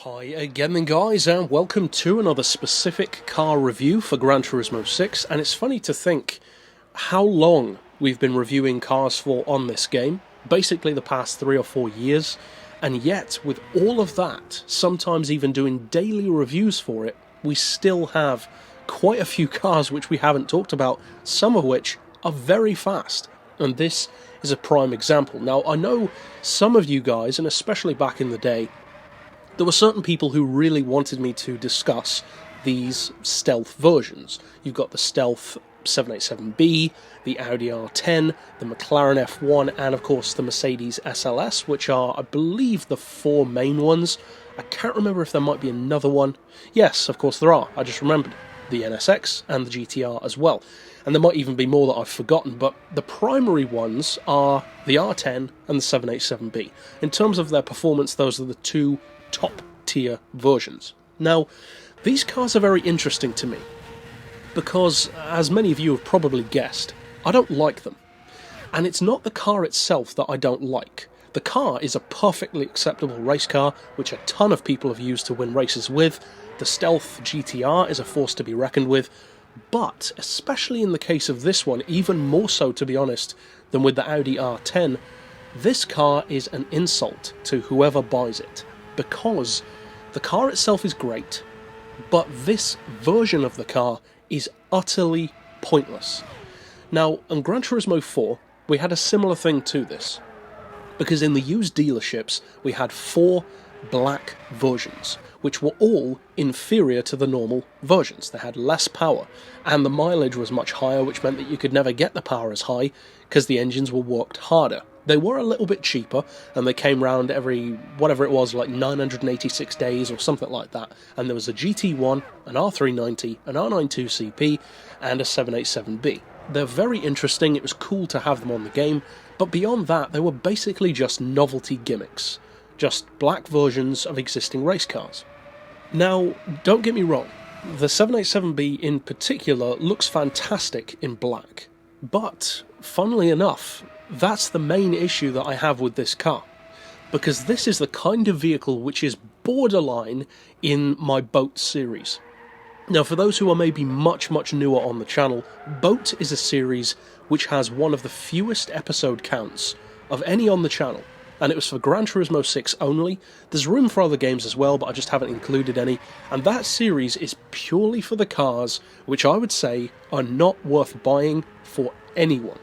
Hi again then guys, and welcome to another specific car review for Gran Turismo 6, and it's funny to think how long we've been reviewing cars for on this game, basically the past 3 or 4 years, and yet with all of that, sometimes even doing daily reviews for it, we still have quite a few cars which we haven't talked about, some of which are very fast, and this is a prime example. Now I know some of you guys, and especially back in the day, there were certain people who really wanted me to discuss these stealth versions. You've got the stealth 787B, the Audi R10, the McLaren F1, and of course the Mercedes SLS, which are, I believe, the 4 main ones. I can't remember if there might be another one. Yes, of course there are. I just remembered the NSX and the GTR as well. And there might even be more that I've forgotten, but the primary ones are the R10 and the 787B. In terms of their performance, those are the two top tier versions. Now, these cars are very interesting to me because, as many of you have probably guessed, I don't like them. And it's not the car itself that I don't like. The car is a perfectly acceptable race car, which a ton of people have used to win races with. The Stealth GTR is a force to be reckoned with, but especially in the case of this one, even more so to be honest than with the Audi R10, this car is an insult to whoever buys it. Because the car itself is great, but this version of the car is utterly pointless. Now, on Gran Turismo 4, we had a similar thing to this, because in the used dealerships, we had 4 black versions, which were all inferior to the normal versions. They had less power, and the mileage was much higher, which meant that you could never get the power as high, because the engines were worked harder. They were a little bit cheaper, and they came round every, whatever it was, like 986 days or something like that. And there was a GT1, an R390, an R92CP, and a 787B. They're very interesting, it was cool to have them on the game, but beyond that, they were basically just novelty gimmicks. Just black versions of existing race cars. Now, don't get me wrong, the 787B in particular looks fantastic in black, but, funnily enough, that's the main issue that I have with this car, because this is the kind of vehicle which is borderline in my Boat series. Now, for those who are maybe much newer on the channel, Boat is a series which has one of the fewest episode counts of any on the channel, and it was for Gran Turismo 6 only. There's room for other games as well, but I just haven't included any, and that series is purely for the cars which I would say are not worth buying for anyone.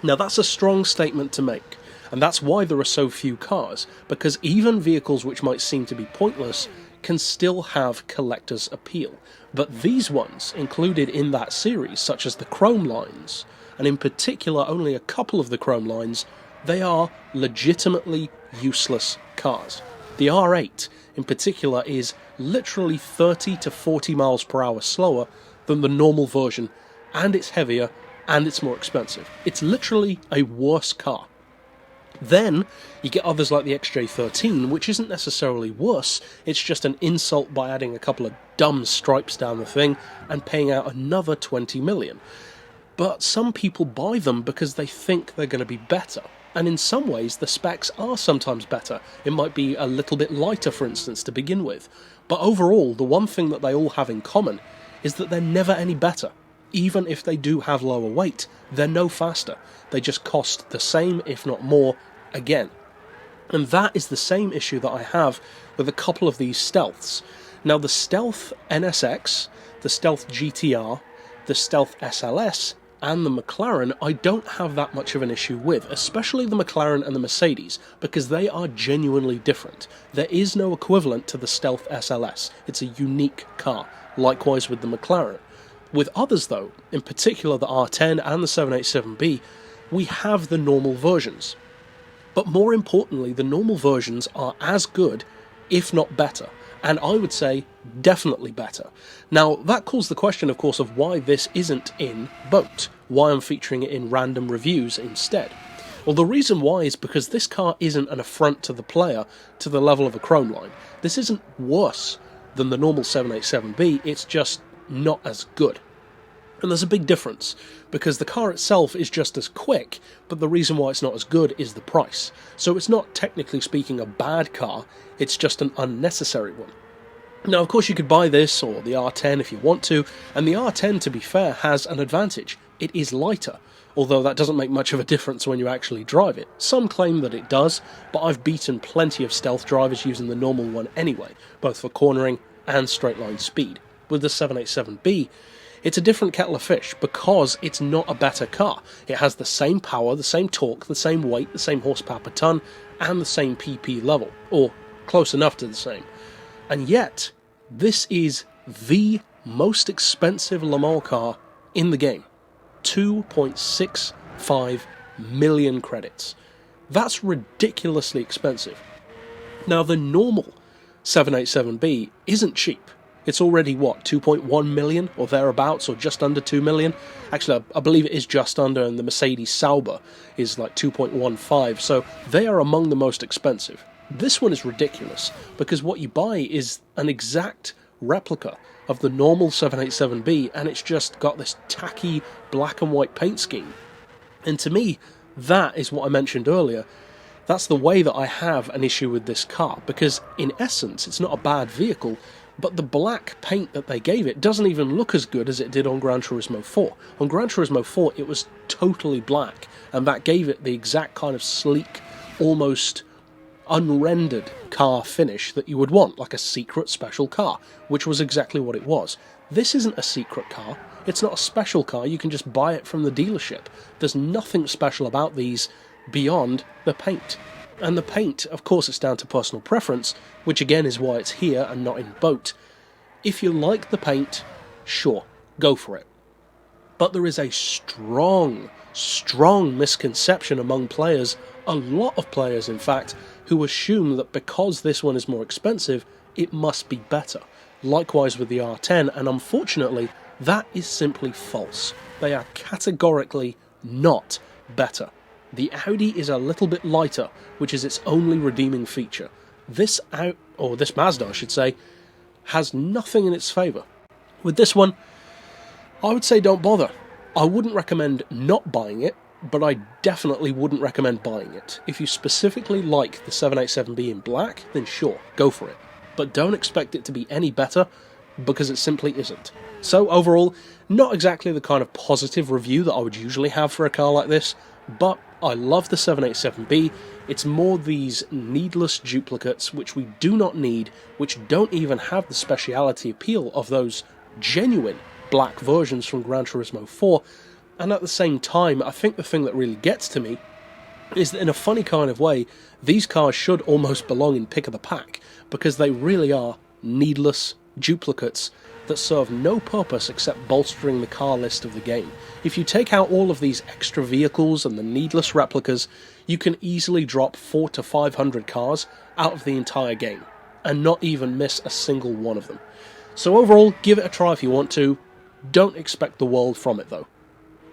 Now that's a strong statement to make, and that's why there are so few cars, because even vehicles which might seem to be pointless can still have collector's appeal. But these ones included in that series, such as the Chrome lines, and in particular only a couple of the Chrome lines, they are legitimately useless cars. The R8 in particular is literally 30 to 40 miles per hour slower than the normal version, and it's heavier, and it's more expensive. It's literally a worse car. Then you get others like the XJ13, which isn't necessarily worse, it's just an insult by adding a couple of dumb stripes down the thing and paying out another 20 million. But some people buy them because they think they're going to be better. And in some ways, the specs are sometimes better. It might be a little bit lighter, for instance, to begin with. But overall, the one thing that they all have in common is that they're never any better. Even if they do have lower weight, they're no faster. They just cost the same, if not more, again. And that is the same issue that I have with a couple of these stealths. Now, the Stealth NSX, the Stealth GTR, the Stealth SLS, and the McLaren, I don't have that much of an issue with, especially the McLaren and the Mercedes, because they are genuinely different. There is no equivalent to the Stealth SLS. It's a unique car. Likewise with the McLaren. With others though, in particular the R10 and the 787B, we have the normal versions. But more importantly, the normal versions are as good, if not better, and I would say definitely better. Now, that calls the question, of course, of why this isn't in Boat, why I'm featuring it in random reviews instead. Well, the reason why is because this car isn't an affront to the player to the level of a Chrome line. This isn't worse than the normal 787B, it's just not as good. And there's a big difference, because the car itself is just as quick, but the reason why it's not as good is the price. So it's not, technically speaking, a bad car, it's just an unnecessary one. Now, of course, you could buy this, or the R10 if you want to, and the R10, to be fair, has an advantage. It is lighter, although that doesn't make much of a difference when you actually drive it. Some claim that it does, but I've beaten plenty of stealth drivers using the normal one anyway, both for cornering and straight line speed. With the 787B, it's a different kettle of fish, because it's not a better car. It has the same power, the same torque, the same weight, the same horsepower per tonne, and the same PP level, or close enough to the same. And yet, this is the most expensive Le Mans car in the game. 2.65 million credits. That's ridiculously expensive. Now, the normal 787B isn't cheap. It's already, what, 2.1 million or thereabouts, or just under 2 million? Actually, I believe it is just under, and the Mercedes Sauber is like 2.15, so they are among the most expensive. This one is ridiculous, because what you buy is an exact replica of the normal 787B, and it's just got this tacky black and white paint scheme. And to me, that is what I mentioned earlier. That's the way that I have an issue with this car, because in essence, it's not a bad vehicle, but the black paint that they gave it doesn't even look as good as it did on Gran Turismo 4. On Gran Turismo 4, it was totally black, and that gave it the exact kind of sleek, almost unrendered car finish that you would want, like a secret special car, which was exactly what it was. This isn't a secret car, it's not a special car, you can just buy it from the dealership. There's nothing special about these beyond the paint. And the paint, of course, it's down to personal preference, which again is why it's here and not in boat. If you like the paint, sure, go for it. But there is a strong misconception among players, a lot of players in fact, who assume that because this one is more expensive, it must be better. Likewise with the R10, and unfortunately, that is simply false. They are categorically not better. The Audi is a little bit lighter, which is its only redeeming feature. This Mazda, I should say, has nothing in its favour. With this one, I would say don't bother. I wouldn't recommend not buying it, but I definitely wouldn't recommend buying it. If you specifically like the 787B in black, then sure, go for it. But don't expect it to be any better, because it simply isn't. So overall, not exactly the kind of positive review that I would usually have for a car like this, but I love the 787B. It's more these needless duplicates which we do not need, which don't even have the speciality appeal of those genuine black versions from Gran Turismo 4, and at the same time, I think the thing that really gets to me is that in a funny kind of way, these cars should almost belong in pick of the pack, because they really are needless duplicates that serve no purpose except bolstering the car list of the game. If you take out all of these extra vehicles and the needless replicas, you can easily drop 400 to 500 cars out of the entire game, and not even miss a single one of them. So overall, give it a try if you want to. Don't expect the world from it though.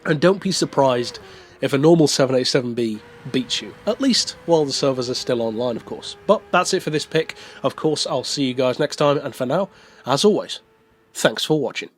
And don't be surprised if a normal 787B beats you. At least while the servers are still online, of course. But that's it for this pick. Of course, I'll see you guys next time, and for now, as always, thanks for watching.